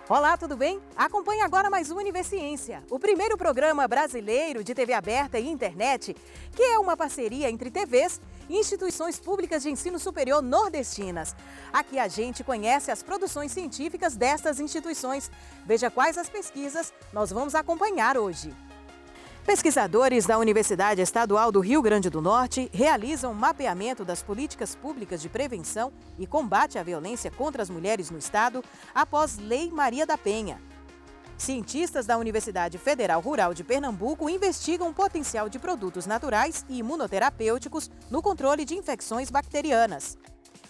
Olá, tudo bem? Acompanhe agora mais um Universiência, o primeiro programa brasileiro de TV aberta e internet, que é uma parceria entre TVs e instituições públicas de ensino superior nordestinas. Aqui a gente conhece as produções científicas destas instituições. Veja quais as pesquisas nós vamos acompanhar hoje. Pesquisadores da Universidade Estadual do Rio Grande do Norte realizam mapeamento das políticas públicas de prevenção e combate à violência contra as mulheres no estado após Lei Maria da Penha. Cientistas da Universidade Federal Rural de Pernambuco investigam o potencial de produtos naturais e imunoterapêuticos no controle de infecções bacterianas.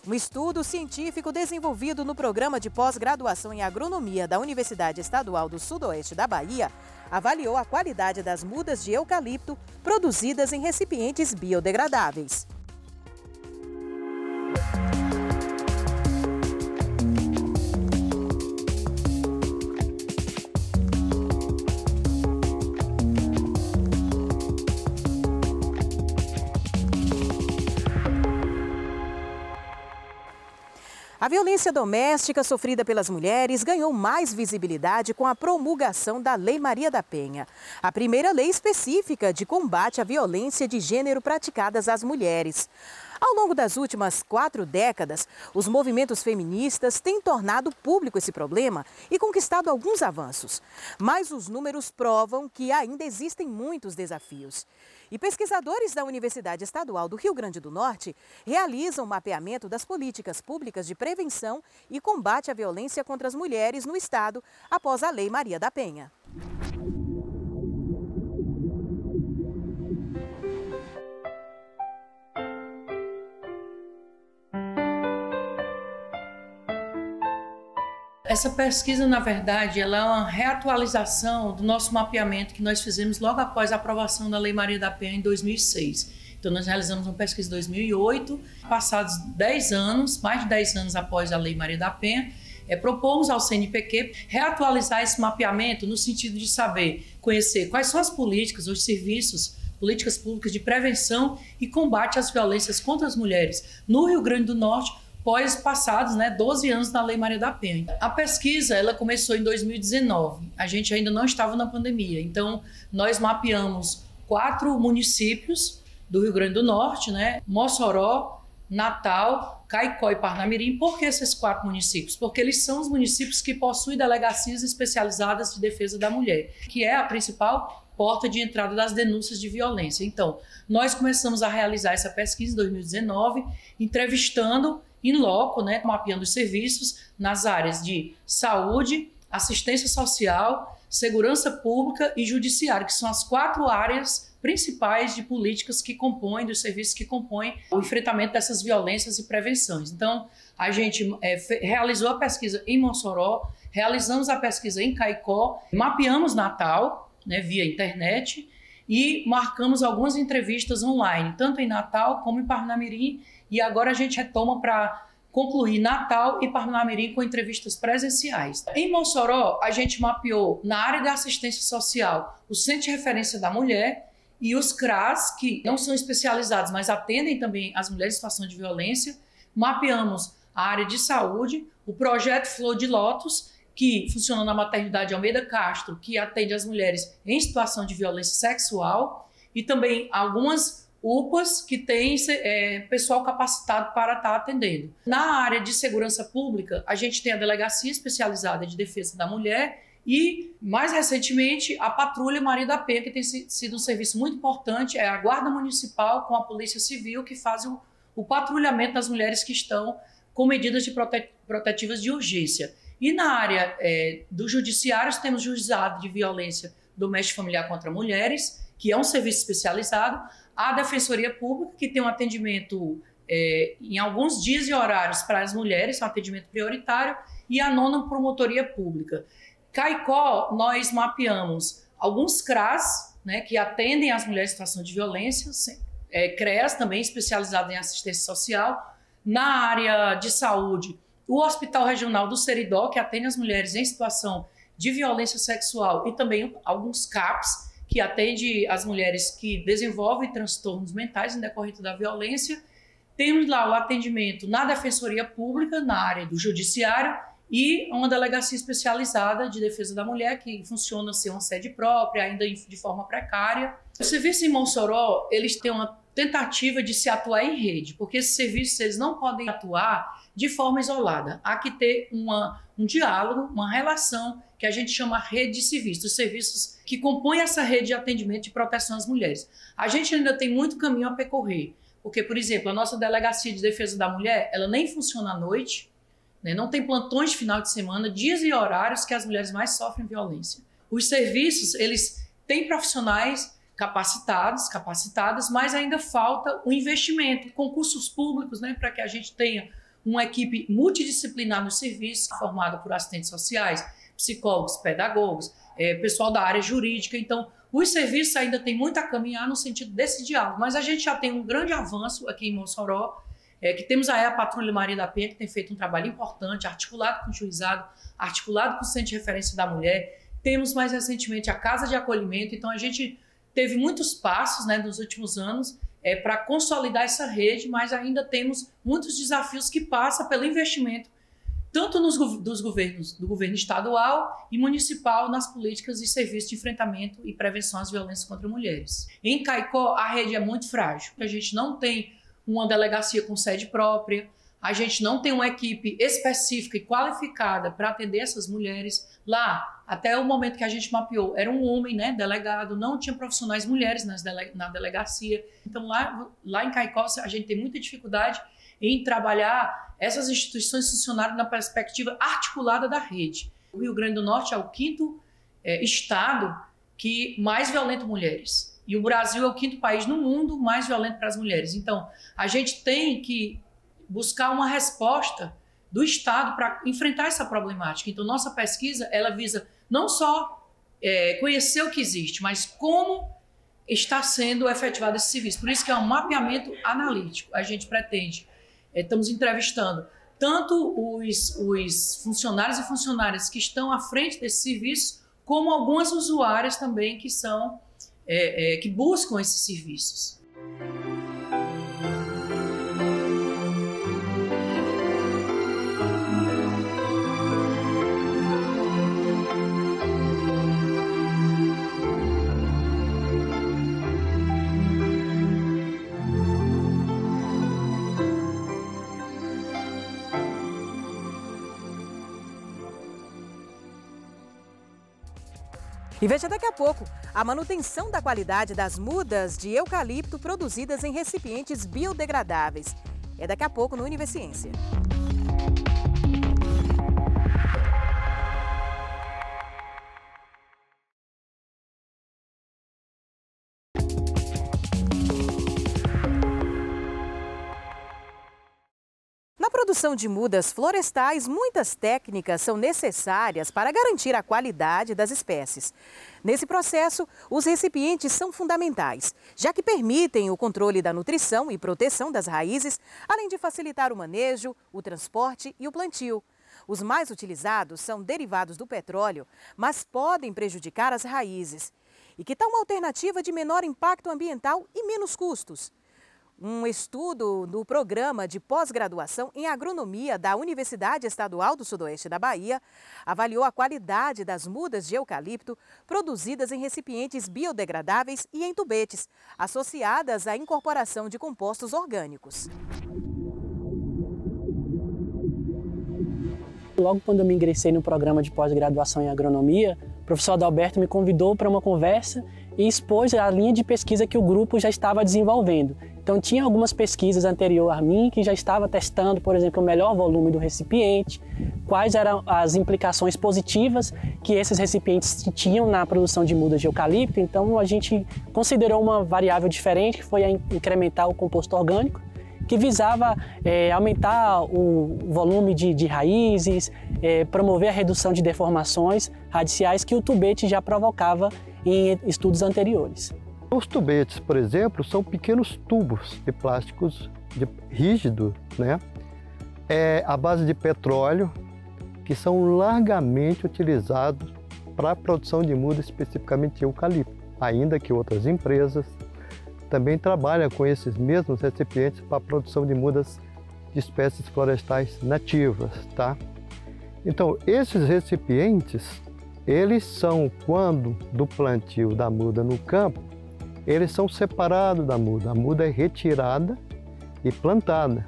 Um estudo científico desenvolvido no programa de pós-graduação em agronomia da Universidade Estadual do Sudoeste da Bahia avaliou a qualidade das mudas de eucalipto produzidas em recipientes biodegradáveis. A violência doméstica sofrida pelas mulheres ganhou mais visibilidade com a promulgação da Lei Maria da Penha, a primeira lei específica de combate à violência de gênero praticadas às mulheres. Ao longo das últimas 4 décadas, os movimentos feministas têm tornado público esse problema e conquistado alguns avanços. Mas os números provam que ainda existem muitos desafios. E pesquisadores da Universidade Estadual do Rio Grande do Norte realizam mapeamento das políticas públicas de prevenção e combate à violência contra as mulheres no estado após a Lei Maria da Penha. Essa pesquisa, na verdade, ela é uma reatualização do nosso mapeamento que nós fizemos logo após a aprovação da Lei Maria da Penha em 2006. Então, nós realizamos uma pesquisa em 2008, passados 10 anos, mais de 10 anos após a Lei Maria da Penha, propomos ao CNPq reatualizar esse mapeamento no sentido de saber, conhecer quais são as políticas, os serviços, políticas públicas de prevenção e combate às violências contra as mulheres no Rio Grande do Norte, passados 12 anos da Lei Maria da Penha. A pesquisa ela começou em 2019, a gente ainda não estava na pandemia, então nós mapeamos 4 municípios do Rio Grande do Norte, Mossoró, Natal, Caicó e Parnamirim. Por que esses 4 municípios? Porque eles são os municípios que possuem delegacias especializadas de defesa da mulher, que é a principal porta de entrada das denúncias de violência. Então, nós começamos a realizar essa pesquisa em 2019, entrevistando in loco, mapeando os serviços nas áreas de saúde, assistência social, segurança pública e judiciário, que são as 4 áreas principais de políticas que compõem, dos serviços que compõem o enfrentamento dessas violências e prevenções. Então, a gente realizou a pesquisa em Mossoró, realizamos a pesquisa em Caicó, mapeamos Natal, via internet, e marcamos algumas entrevistas online, tanto em Natal como em Parnamirim, e agora a gente retoma para concluir Natal e Parnamirim com entrevistas presenciais. Em Mossoró, a gente mapeou na área da assistência social o Centro de Referência da Mulher e os CRAS, que não são especializados, mas atendem também as mulheres em situação de violência. Mapeamos a área de saúde, o projeto Flor de Lótus, que funciona na maternidade Almeida Castro, que atende as mulheres em situação de violência sexual, e também algumas UPAs que têm pessoal capacitado para estar atendendo. Na área de segurança pública, a gente tem a Delegacia Especializada de Defesa da Mulher e, mais recentemente, a Patrulha Maria da Penha, que tem sido um serviço muito importante, é a Guarda Municipal com a Polícia Civil, que fazem o patrulhamento das mulheres que estão com medidas de protetivas de urgência. E na área do judiciário, temos Juizado de Violência Doméstica e Familiar contra Mulheres, que é um serviço especializado, a Defensoria Pública, que tem um atendimento em alguns dias e horários para as mulheres, um atendimento prioritário, e a 9ª Promotoria Pública. Caicó, nós mapeamos alguns CRAS, que atendem as mulheres em situação de violência, CREAS também especializado em assistência social. Na área de saúde, o Hospital Regional do Seridó, que atende as mulheres em situação de violência sexual, e também alguns CAPs, que atende as mulheres que desenvolvem transtornos mentais em decorrente da violência. Temos lá o atendimento na Defensoria Pública, na área do Judiciário, e uma delegacia especializada de defesa da mulher, que funciona ser uma sede própria, ainda de forma precária. O serviço em Mossoró, eles têm uma tentativa de se atuar em rede, porque esses serviços eles não podem atuar de forma isolada. Há que ter um diálogo, uma relação que a gente chama rede de serviços, os serviços que compõem essa rede de atendimento e proteção às mulheres. A gente ainda tem muito caminho a percorrer, porque, por exemplo, a nossa delegacia de defesa da mulher, ela nem funciona à noite, né? Não tem plantões de final de semana, dias e horários que as mulheres mais sofrem violência. Os serviços, eles têm profissionais capacitadas, mas ainda falta o investimento, concursos públicos, né, para que a gente tenha uma equipe multidisciplinar no serviço, formada por assistentes sociais, psicólogos, pedagogos, pessoal da área jurídica. Então, os serviços ainda têm muito a caminhar no sentido desse diálogo, mas a gente já tem um grande avanço aqui em Mossoró, que temos aí a Patrulha Maria da Penha, que tem feito um trabalho importante, articulado com o juizado, articulado com o Centro de Referência da Mulher. Temos mais recentemente a Casa de Acolhimento, então a gente teve muitos passos, né, nos últimos anos para consolidar essa rede, mas ainda temos muitos desafios que passam pelo investimento tanto do governo estadual e municipal nas políticas e serviços de enfrentamento e prevenção às violências contra mulheres. Em Caicó, a rede é muito frágil. A gente não tem uma delegacia com sede própria, a gente não tem uma equipe específica e qualificada para atender essas mulheres. Lá, até o momento que a gente mapeou, era um homem, né, delegado, não tinha profissionais mulheres na delegacia. Então, lá em Caicó, a gente tem muita dificuldade em trabalhar essas instituições funcionarem na perspectiva articulada da rede. O Rio Grande do Norte é o 5º estado que mais violenta mulheres. E o Brasil é o 5º país no mundo mais violento para as mulheres. Então, a gente tem que buscar uma resposta do Estado para enfrentar essa problemática. Então, nossa pesquisa, ela visa não só conhecer o que existe, mas como está sendo efetivado esse serviço. Por isso que é um mapeamento analítico. A gente pretende, estamos entrevistando tanto os funcionários e funcionárias que estão à frente desse serviço, como algumas usuárias também que são que buscam esses serviços. E veja daqui a pouco a manutenção da qualidade das mudas de eucalipto produzidas em recipientes biodegradáveis. É daqui a pouco no Univerciência. Na produção de mudas florestais, muitas técnicas são necessárias para garantir a qualidade das espécies. Nesse processo, os recipientes são fundamentais, já que permitem o controle da nutrição e proteção das raízes, além de facilitar o manejo, o transporte e o plantio. Os mais utilizados são derivados do petróleo, mas podem prejudicar as raízes. E que tal uma alternativa de menor impacto ambiental e menos custos? Um estudo do programa de pós-graduação em agronomia da Universidade Estadual do Sudoeste da Bahia avaliou a qualidade das mudas de eucalipto produzidas em recipientes biodegradáveis e em tubetes, associadas à incorporação de compostos orgânicos. Logo quando eu me ingressei no programa de pós-graduação em agronomia, o professor Adalberto me convidou para uma conversa e expôs a linha de pesquisa que o grupo já estava desenvolvendo. Então tinha algumas pesquisas anteriores a mim que já estava testando, por exemplo, o melhor volume do recipiente, quais eram as implicações positivas que esses recipientes tinham na produção de mudas de eucalipto. Então a gente considerou uma variável diferente, que foi a incrementar o composto orgânico, que visava aumentar o volume de raízes, promover a redução de deformações radiciais que o tubete já provocava em estudos anteriores. Os tubetes, por exemplo, são pequenos tubos de plásticos rígidos, né? À base de petróleo, que são largamente utilizados para a produção de muda, especificamente eucalipto, ainda que outras empresas também trabalham com esses mesmos recipientes para a produção de mudas de espécies florestais nativas, tá? Então, esses recipientes, eles são, quando do plantio da muda no campo, eles são separados da muda. A muda é retirada e plantada.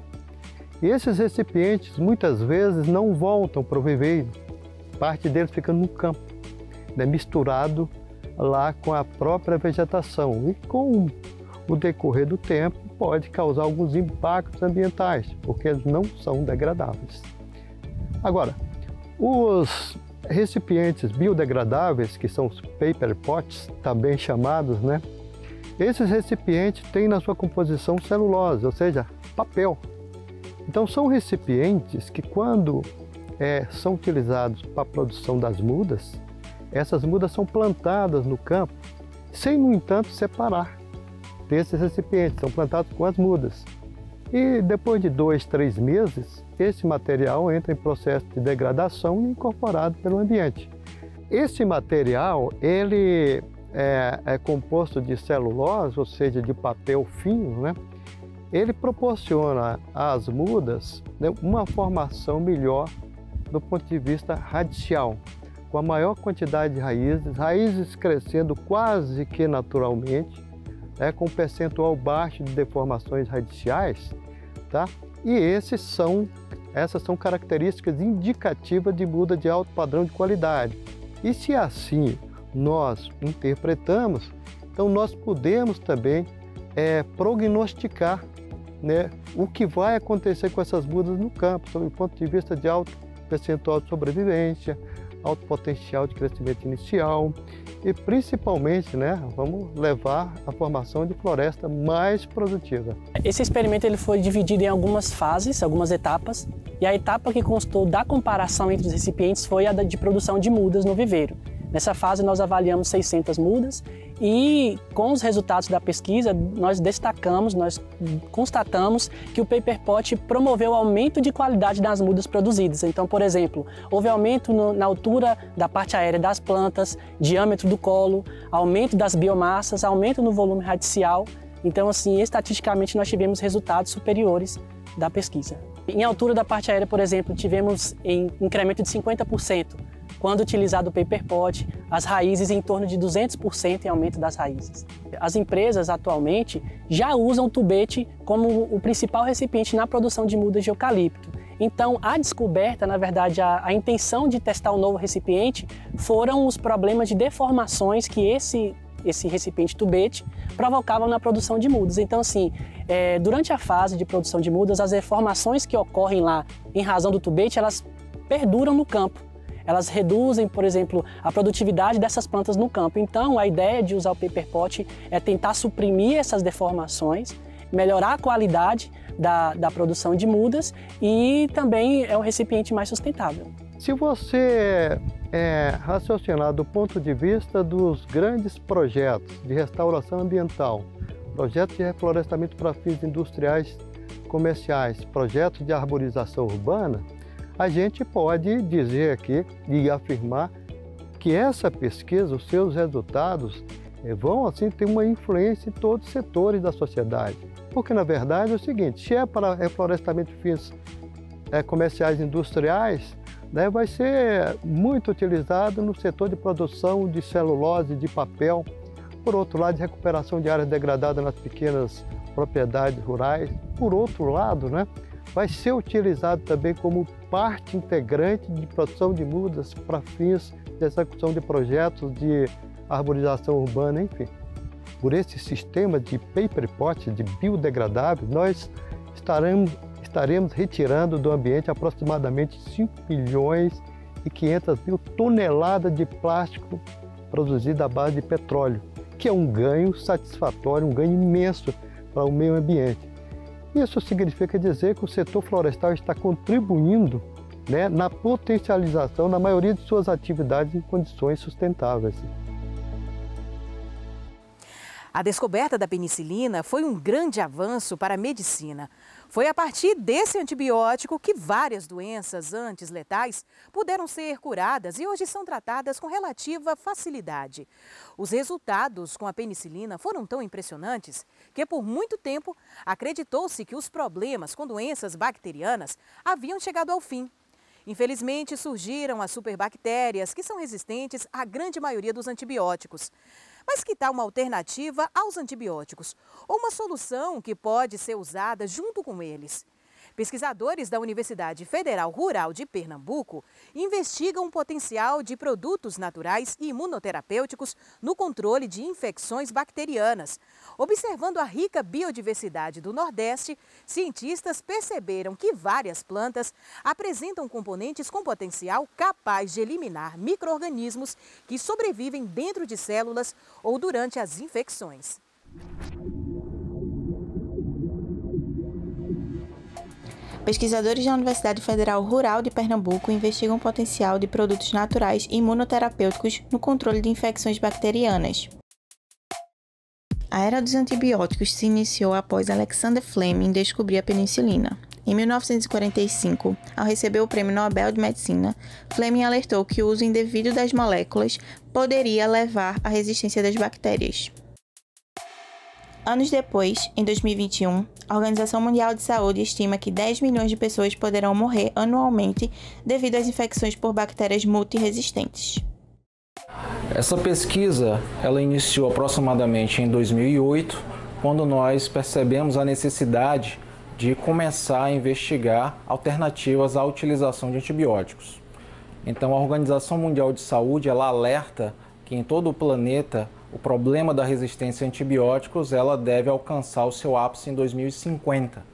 E esses recipientes, muitas vezes, não voltam para o viveiro. Parte deles fica no campo, né, misturado lá com a própria vegetação. E com o decorrer do tempo, pode causar alguns impactos ambientais, porque eles não são degradáveis. Agora, os recipientes biodegradáveis, que são os paper pots, também chamados, né? Esses recipientes têm na sua composição celulose, ou seja, papel. Então são recipientes que, quando são utilizados para a produção das mudas, essas mudas são plantadas no campo, sem, no entanto, separar desses recipientes, são plantados com as mudas. E depois de 2, 3 meses, esse material entra em processo de degradação e é incorporado pelo ambiente. Esse material, ele é composto de celulose, ou seja, de papel fino, né? Ele proporciona às mudas, né, uma formação melhor do ponto de vista radical, com a maior quantidade de raízes crescendo quase que naturalmente, com um percentual baixo de deformações radiciais, tá? E essas são características indicativas de muda de alto padrão de qualidade. E se assim nós interpretamos, então nós podemos também prognosticar, né, o que vai acontecer com essas mudas no campo, sob o ponto de vista de alto percentual de sobrevivência, alto potencial de crescimento inicial e principalmente, né, vamos levar a formação de floresta mais produtiva. Esse experimento ele foi dividido em algumas fases, algumas etapas, e a etapa que constou da comparação entre os recipientes foi a de produção de mudas no viveiro. Nessa fase nós avaliamos 600 mudas e com os resultados da pesquisa nós constatamos que o paper pot promoveu aumento de qualidade das mudas produzidas. Então, por exemplo, houve aumento na altura da parte aérea das plantas, diâmetro do colo, aumento das biomassas, aumento no volume radicial. Então, assim, estatisticamente nós tivemos resultados superiores da pesquisa. Em altura da parte aérea, por exemplo, tivemos incremento de 50%. Quando utilizado o paper pot, as raízes em torno de 200% em aumento das raízes. As empresas atualmente já usam o tubete como o principal recipiente na produção de mudas de eucalipto. Então, a descoberta, na verdade, a intenção de testar o novo recipiente foram os problemas de deformações que esse recipiente tubete provocavam na produção de mudas. Então, assim, durante a fase de produção de mudas, as deformações que ocorrem lá em razão do tubete, elas perduram no campo. Elas reduzem, por exemplo, a produtividade dessas plantas no campo. Então, a ideia de usar o paper pot é tentar suprimir essas deformações, melhorar a qualidade da produção de mudas e também é um recipiente mais sustentável. Se você raciocinar do ponto de vista dos grandes projetos de restauração ambiental, projetos de reflorestamento para fins industriais comerciais, projetos de arborização urbana, a gente pode dizer aqui e afirmar que essa pesquisa, os seus resultados, vão assim ter uma influência em todos os setores da sociedade. Porque, na verdade, é o seguinte, se é para reflorestamento de fins comerciais e industriais, né, vai ser muito utilizado no setor de produção de celulose, de papel, por outro lado, de recuperação de áreas degradadas nas pequenas propriedades rurais. Por outro lado, né, vai ser utilizado também como parte integrante de produção de mudas para fins de execução de projetos de arborização urbana, enfim. Por esse sistema de paper pot, de biodegradável, nós estaremos retirando do ambiente aproximadamente 5 milhões e 500 mil toneladas de plástico produzido à base de petróleo, que é um ganho satisfatório, um ganho imenso para o meio ambiente. Isso significa dizer que o setor florestal está contribuindo, né, na potencialização da maioria de suas atividades em condições sustentáveis. A descoberta da penicilina foi um grande avanço para a medicina. Foi a partir desse antibiótico que várias doenças antes letais puderam ser curadas e hoje são tratadas com relativa facilidade. Os resultados com a penicilina foram tão impressionantes que por muito tempo acreditou-se que os problemas com doenças bacterianas haviam chegado ao fim. Infelizmente, surgiram as superbactérias, que são resistentes à grande maioria dos antibióticos. Mas que tal uma alternativa aos antibióticos? Ou uma solução que pode ser usada junto com eles? Pesquisadores da Universidade Federal Rural de Pernambuco investigam o potencial de produtos naturais e imunoterapêuticos no controle de infecções bacterianas. Observando a rica biodiversidade do Nordeste, cientistas perceberam que várias plantas apresentam componentes com potencial capaz de eliminar micro-organismos que sobrevivem dentro de células ou durante as infecções. Pesquisadores da Universidade Federal Rural de Pernambuco investigam o potencial de produtos naturais e imunoterapêuticos no controle de infecções bacterianas. A era dos antibióticos se iniciou após Alexander Fleming descobrir a penicilina. Em 1945, ao receber o Prêmio Nobel de Medicina, Fleming alertou que o uso indevido das moléculas poderia levar à resistência das bactérias. Anos depois, em 2021, a Organização Mundial de Saúde estima que 10 milhões de pessoas poderão morrer anualmente devido às infecções por bactérias multiresistentes. Essa pesquisa ela iniciou aproximadamente em 2008, quando nós percebemos a necessidade de começar a investigar alternativas à utilização de antibióticos. Então, a Organização Mundial de Saúde ela alerta que em todo o planeta o problema da resistência a antibióticos ela deve alcançar o seu ápice em 2050.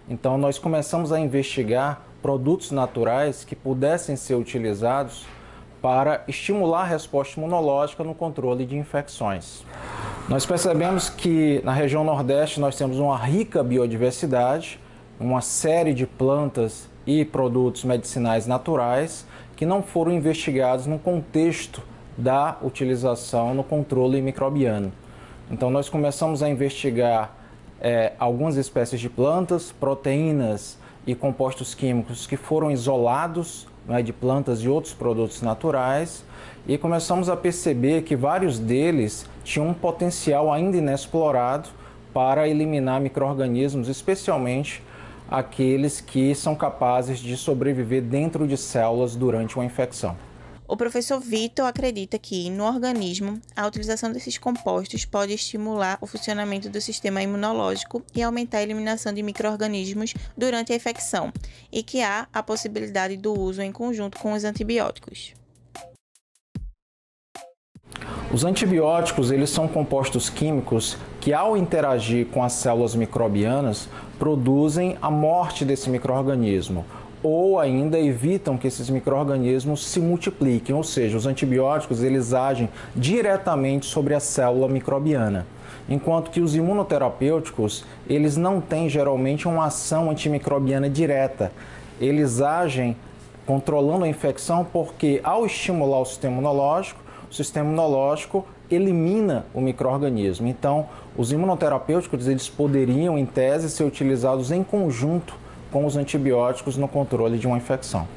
Então, nós começamos a investigar produtos naturais que pudessem ser utilizados para estimular a resposta imunológica no controle de infecções. Nós percebemos que na região Nordeste nós temos uma rica biodiversidade, uma série de plantas e produtos medicinais naturais que não foram investigados no contexto da utilização no controle microbiano. Então nós começamos a investigar algumas espécies de plantas, proteínas e compostos químicos que foram isolados de plantas e outros produtos naturais e começamos a perceber que vários deles tinham um potencial ainda inexplorado para eliminar micro-organismos, especialmente aqueles que são capazes de sobreviver dentro de células durante uma infecção. O professor Vitor acredita que, no organismo, a utilização desses compostos pode estimular o funcionamento do sistema imunológico e aumentar a eliminação de micro-organismos durante a infecção, e que há a possibilidade do uso em conjunto com os antibióticos. Os antibióticos eles são compostos químicos que, ao interagir com as células microbianas, produzem a morte desse micro-organismo, ou ainda evitam que esses micro-organismos se multipliquem, ou seja, os antibióticos eles agem diretamente sobre a célula microbiana, enquanto que os imunoterapêuticos eles não têm geralmente uma ação antimicrobiana direta, eles agem controlando a infecção porque ao estimular o sistema imunológico elimina o micro-organismo. Então, os imunoterapêuticos eles poderiam, em tese, ser utilizados em conjunto com os antibióticos no controle de uma infecção.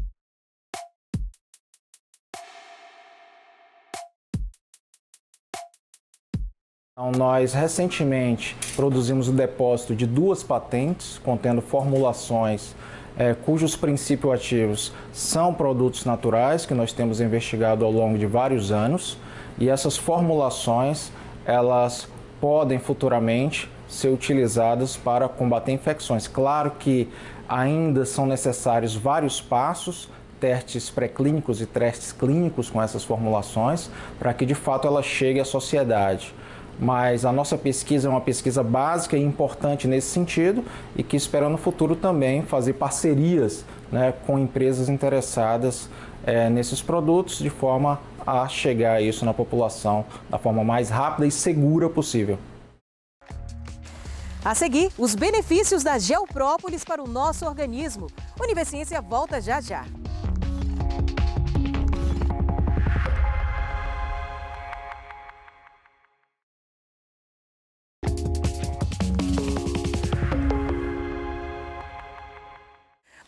Então, nós recentemente produzimos o depósito de 2 patentes contendo formulações cujos princípios ativos são produtos naturais que nós temos investigado ao longo de vários anos e essas formulações elas podem futuramente ser utilizadas para combater infecções. Claro que ainda são necessários vários passos, testes pré-clínicos e testes clínicos com essas formulações, para que de fato ela chegue à sociedade. Mas a nossa pesquisa é uma pesquisa básica e importante nesse sentido e que espera no futuro também fazer parcerias com empresas interessadas nesses produtos de forma a chegar a isso na população da forma mais rápida e segura possível. A seguir, os benefícios da Geoprópolis para o nosso organismo. Universiência volta já já.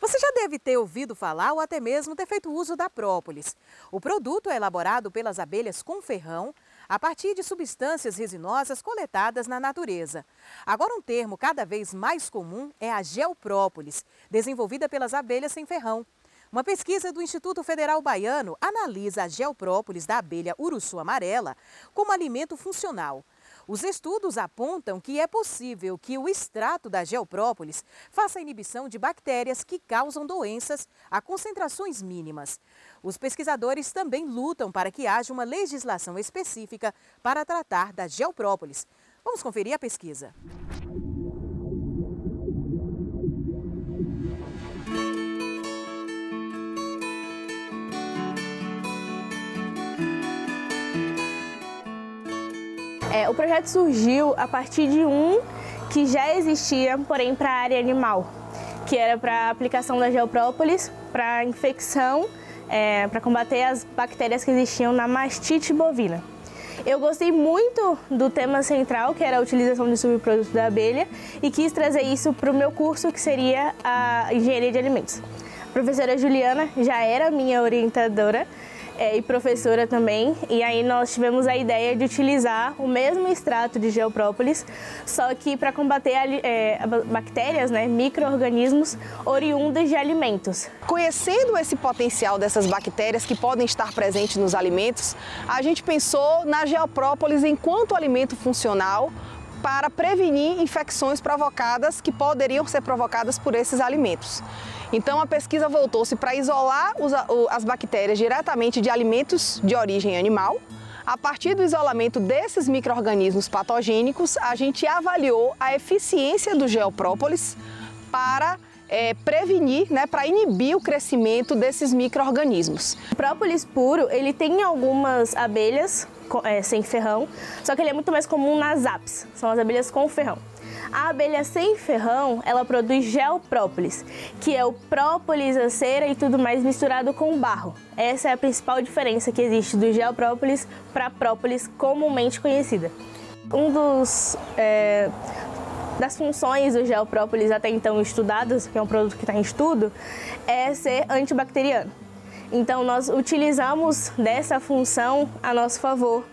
Você já deve ter ouvido falar ou até mesmo ter feito uso da própolis. O produto é elaborado pelas abelhas com ferrão, a partir de substâncias resinosas coletadas na natureza. Agora, um termo cada vez mais comum é a geoprópolis, desenvolvida pelas abelhas sem ferrão. Uma pesquisa do Instituto Federal Baiano analisa a geoprópolis da abelha uruçu amarela como alimento funcional. Os estudos apontam que é possível que o extrato da geoprópolis faça a inibição de bactérias que causam doenças a concentrações mínimas. Os pesquisadores também lutam para que haja uma legislação específica para tratar da geoprópolis. Vamos conferir a pesquisa. O projeto surgiu a partir de um que já existia, porém para a área animal, que era para a aplicação da geoprópolis para infecção, para combater as bactérias que existiam na mastite bovina. Eu gostei muito do tema central, que era a utilização de subprodutos da abelha, e quis trazer isso para o meu curso, que seria a engenharia de alimentos. A professora Juliana já era minha orientadora, e professora também, e aí nós tivemos a ideia de utilizar o mesmo extrato de geoprópolis, só que para combater bactérias, micro-organismos oriundos de alimentos. Conhecendo esse potencial dessas bactérias que podem estar presentes nos alimentos, a gente pensou na geoprópolis enquanto alimento funcional para prevenir infecções provocadas que poderiam ser provocadas por esses alimentos. Então a pesquisa voltou-se para isolar as bactérias diretamente de alimentos de origem animal. A partir do isolamento desses micro-organismos patogênicos, a gente avaliou a eficiência do geoprópolis para prevenir, para inibir o crescimento desses micro-organismos. O própolis puro, ele tem algumas abelhas sem ferrão, só que ele é muito mais comum nas apis, são as abelhas com ferrão. A abelha sem ferrão, ela produz geoprópolis, que é o própolis, a cera e tudo mais misturado com barro. Essa é a principal diferença que existe do geoprópolis para a própolis comumente conhecida. Das funções do geoprópolis até então estudadas, que é um produto que está em estudo, é ser antibacteriano. Então nós utilizamos dessa função a nosso favor.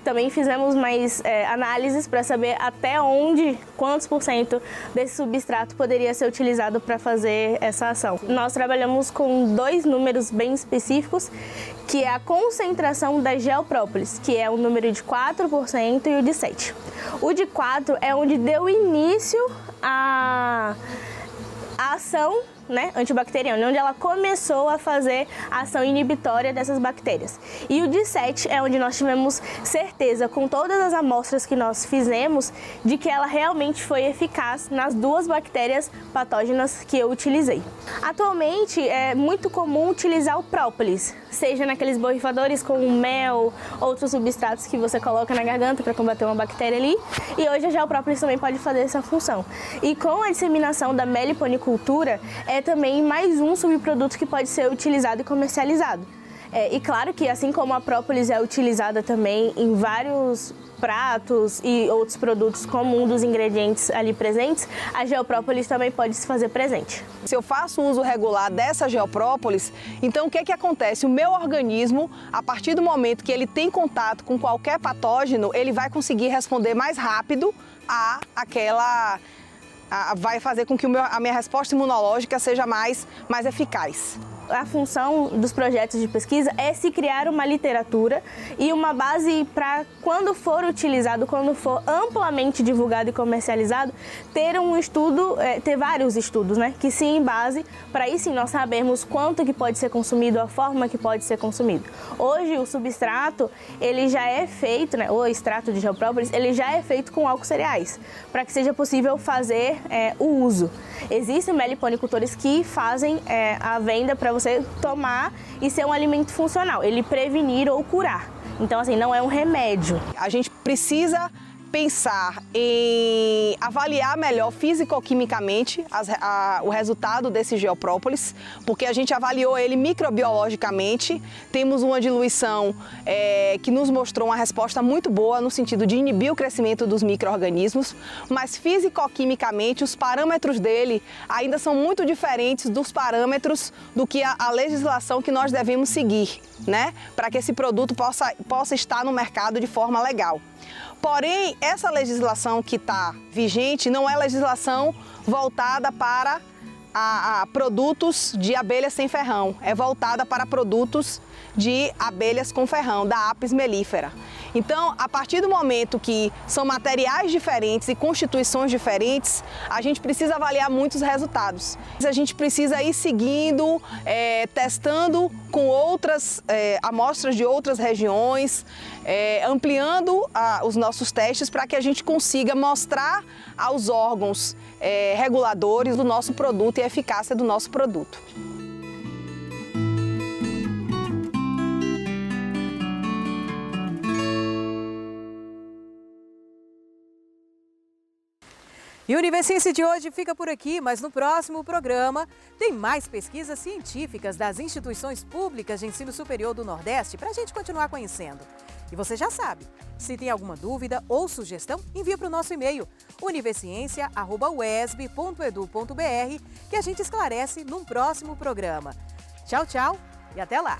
Também fizemos mais análises para saber até onde, quantos % desse substrato poderia ser utilizado para fazer essa ação. Nós trabalhamos com 2 números bem específicos, que é a concentração da geoprópolis, que é o número de 4% e o de 7%. O de 4 é onde deu início a ação antibacteriana, onde ela começou a fazer a ação inibitória dessas bactérias. E o de 7 é onde nós tivemos certeza, com todas as amostras que nós fizemos, de que ela realmente foi eficaz nas 2 bactérias patógenas que eu utilizei. Atualmente é muito comum utilizar o própolis, seja naqueles borrifadores com mel, outros substratos que você coloca na garganta para combater uma bactéria ali, e hoje a geoprópolis também pode fazer essa função. E com a disseminação da meliponicultura, é também mais um subproduto que pode ser utilizado e comercializado. E claro que assim como a própolis é utilizada também em vários pratos e outros produtos como um dos ingredientes ali presentes, a geoprópolis também pode se fazer presente. Se eu faço uso regular dessa geoprópolis, então o que acontece? O meu organismo, a partir do momento que ele tem contato com qualquer patógeno, ele vai conseguir responder mais rápido vai fazer com que a minha resposta imunológica seja mais eficaz. A função dos projetos de pesquisa é se criar uma literatura e uma base para, quando for utilizado, quando for amplamente divulgado e comercializado, ter um estudo, ter vários estudos, que se embase para aí sim nós sabermos quanto que pode ser consumido, a forma que pode ser consumido. Hoje o substrato, ele já é feito, o extrato de geoprópolis, ele já é feito com álcool cereais, para que seja possível fazer o uso. Existem meliponicultores que fazem a venda para você tomar e ser um alimento funcional, ele prevenir ou curar. Então, assim, não é um remédio. A gente precisa pensar em avaliar melhor físico-quimicamente o resultado desse geoprópolis, porque a gente avaliou ele microbiologicamente, temos uma diluição que nos mostrou uma resposta muito boa no sentido de inibir o crescimento dos micro-organismos, mas físico-quimicamente os parâmetros dele ainda são muito diferentes dos parâmetros do que a legislação que nós devemos seguir, para que esse produto possa estar no mercado de forma legal. Porém, essa legislação que está vigente não é legislação voltada para a produtos de abelhas sem ferrão, é voltada para produtos de abelhas com ferrão, da Apis mellifera. Então, a partir do momento que são materiais diferentes e constituições diferentes, a gente precisa avaliar muitos resultados. A gente precisa ir seguindo, testando com outras amostras de outras regiões, ampliando os nossos testes para que a gente consiga mostrar aos órgãos reguladores do nosso produto e a eficácia do nosso produto. E o Universiense de hoje fica por aqui, mas no próximo programa tem mais pesquisas científicas das instituições públicas de ensino superior do Nordeste para a gente continuar conhecendo. E você já sabe, se tem alguma dúvida ou sugestão, envia para o nosso e-mail universiencia@uesb.edu.br que a gente esclarece num próximo programa. Tchau, tchau e até lá!